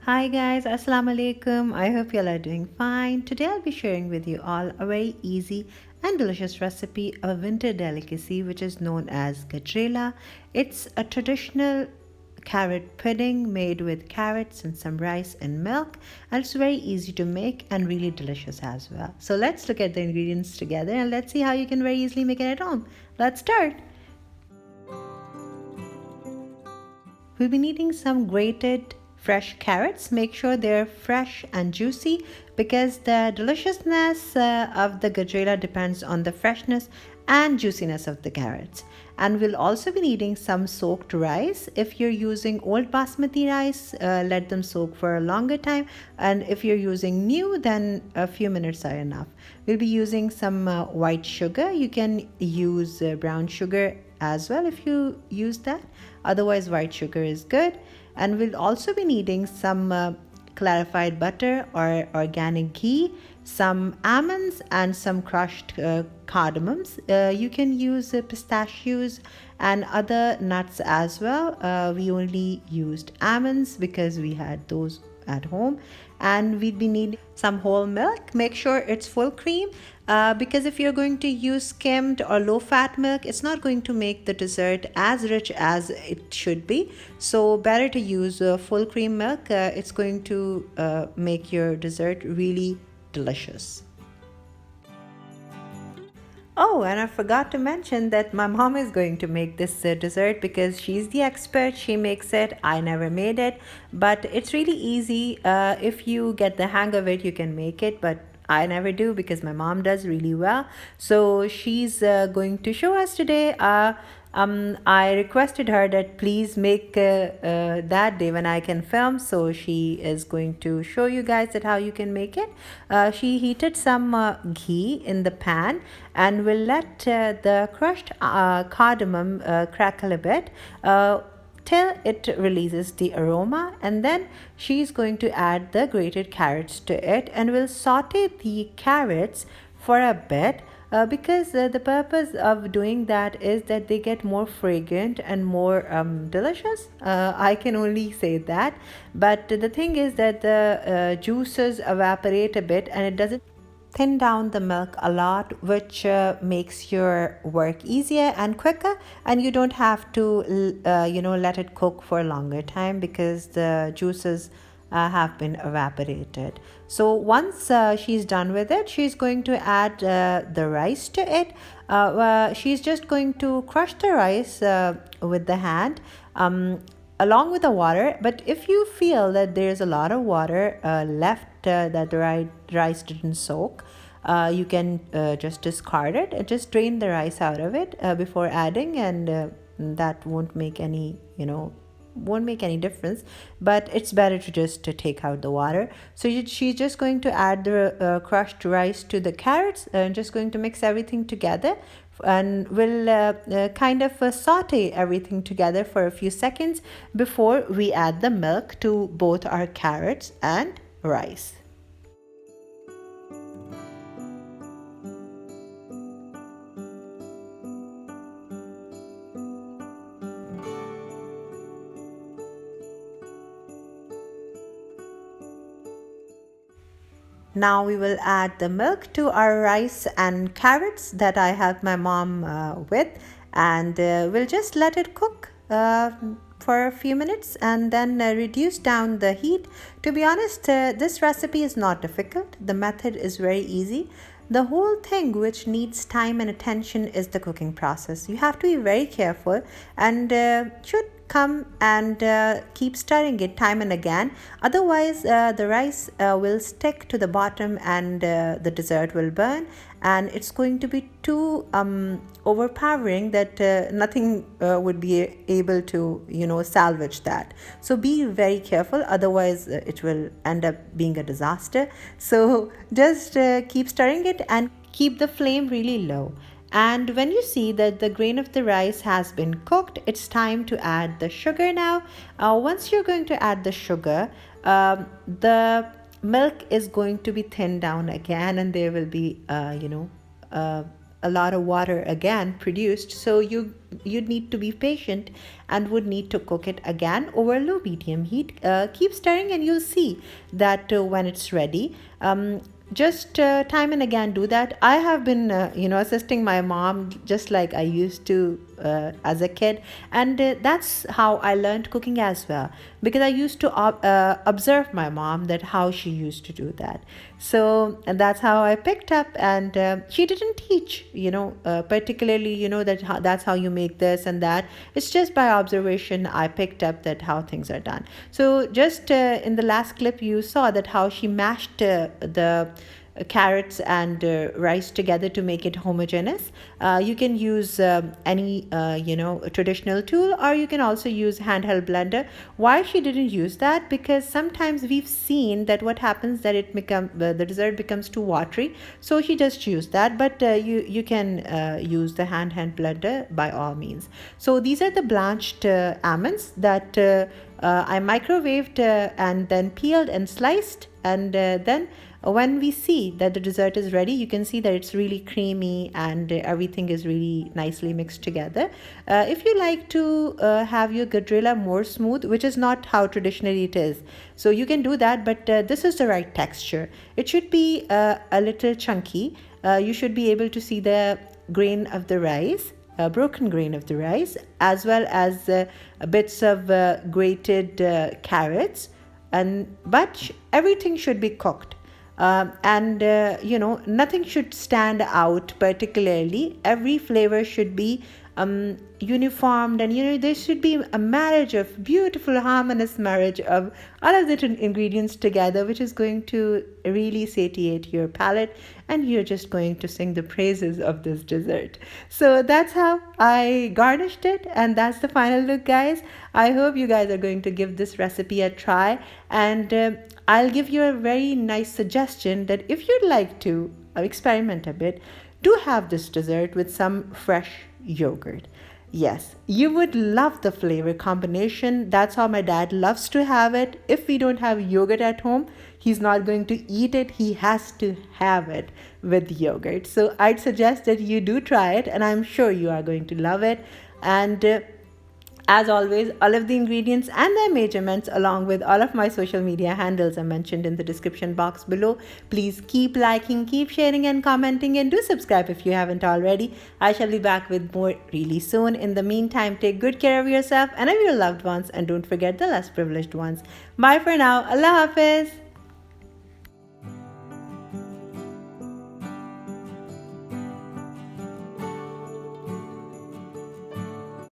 Hi guys, Assalamu alaikum. I hope you all are doing fine. Today I'll be sharing with you all a very easy and delicious recipe of a winter delicacy which is known as Gajrela. It's a traditional carrot pudding made with carrots and some rice and milk, and it's very easy to make and really delicious as well. So let's look at the ingredients together and let's see how you can very easily make it at home. Let's start. We'll be needing some grated fresh carrots. Make sure they're fresh and juicy because the deliciousness of the Gajrela depends on the freshness and juiciness of the carrots. And we'll also be needing some soaked rice. If you're using old basmati rice, let them soak for a longer time. And if you're using new, then a few minutes are enough. We'll be using some white sugar. You can use brown sugar as well if you use that. Otherwise, white sugar is good. And we'll also be needing some clarified butter or organic ghee, some almonds, and some crushed cardamoms. You can use pistachios and other nuts as well. We only used almonds because we had those at home. And we'd be needing some whole milk. Make sure it's full cream because if you're going to use skimmed or low fat milk, it's not going to make the dessert as rich as it should be. So better to use full cream milk. It's going to make your dessert really delicious. Oh, and I forgot to mention that my mom is going to make this dessert because she's the expert. She makes it. I never made it, but it's really easy. If you get the hang of it, you can make it, but I never do because my mom does really well. So she's going to show us today. I requested her that please make that day when I can film. So she is going to show you guys that how you can make it. She heated some ghee in the pan and will let the crushed cardamom crackle a bit. Till it releases the aroma, and then she's going to add the grated carrots to it and will saute the carrots for a bit because the purpose of doing that is that they get more fragrant and more delicious. I can only say that, but the thing is that the juices evaporate a bit and it doesn't thin down the milk a lot, which makes your work easier and quicker, and you don't have to let it cook for a longer time because the juices have been evaporated. So once she's done with it, she's going to add the rice to it. She's just going to crush the rice with the hand along with the water. But if you feel that there's a lot of water left that the rice didn't soak, you can just discard it. Just drain the rice out of it before adding, and that won't make any difference, but it's better to just to take out the water. So she's just going to add the crushed rice to the carrots and just going to mix everything together, and we'll kind of saute everything together for a few seconds before we add the milk to both our carrots and rice. Now we will add the milk to our rice and carrots that I helped my mom with, and we'll just let it cook for a few minutes and then reduce down the heat. To be honest, this recipe is not difficult. The method is very easy. The whole thing which needs time and attention is the cooking process. You have to be very careful and should come and keep stirring it time and again. Otherwise, the rice will stick to the bottom and the dessert will burn, and it's going to be too overpowering that nothing would be able to salvage that. So be very careful, otherwise it will end up being a disaster. So just keep stirring it and keep the flame really low. And when you see that the grain of the rice has been cooked, it's time to add the sugar now. Once you're going to add the sugar, the milk is going to be thinned down again, and there will be a lot of water again produced. So you you'd need to be patient and would need to cook it again over low medium heat. Keep stirring and you'll see that when it's ready. Just time and again do that. I have been assisting my mom just like I used to as a kid, and that's how I learned cooking as well, because I used to observe my mom, that how she used to do that. So and that's how I picked up, and she didn't teach particularly that's how you make this and that. It's just by observation I picked up that how things are done. So just in the last clip you saw that how she mashed the carrots and rice together to make it homogeneous. You can use any traditional tool, or you can also use handheld blender. Why she didn't use that? Because sometimes we've seen that what happens that the dessert becomes too watery, so she just used that. But you can use the handheld blender by all means. So these are the blanched almonds that I microwaved and then peeled and sliced, and then when we see that the dessert is ready, you can see that it's really creamy and everything is really nicely mixed together. If you like to have your Gajrela more smooth, which is not how traditionally it is, so you can do that, but this is the right texture. It should be a little chunky. You should be able to see the grain of the rice, broken grain of the rice, as well as bits of grated carrots, but everything should be cooked. Nothing should stand out particularly. Every flavor should be uniformed, and there should be a marriage of beautiful harmonious marriage of all of the ingredients together, which is going to really satiate your palate, and you're just going to sing the praises of this dessert. So that's how I garnished it, and that's the final look, guys. I hope you guys are going to give this recipe a try, and I'll give you a very nice suggestion that if you'd like to experiment a bit, do have this dessert with some fresh yogurt. Yes, you would love the flavor combination. That's how my dad loves to have it. If we don't have yogurt at home, he's not going to eat it. He has to have it with yogurt. So I'd suggest that you do try it, and I'm sure you are going to love it. And as always, all of the ingredients and their measurements, along with all of my social media handles, are mentioned in the description box below. Please keep liking, keep sharing and commenting, and do subscribe if you haven't already. I shall be back with more really soon. In the meantime, take good care of yourself and of your loved ones, and don't forget the less privileged ones. Bye for now. Allah Hafiz.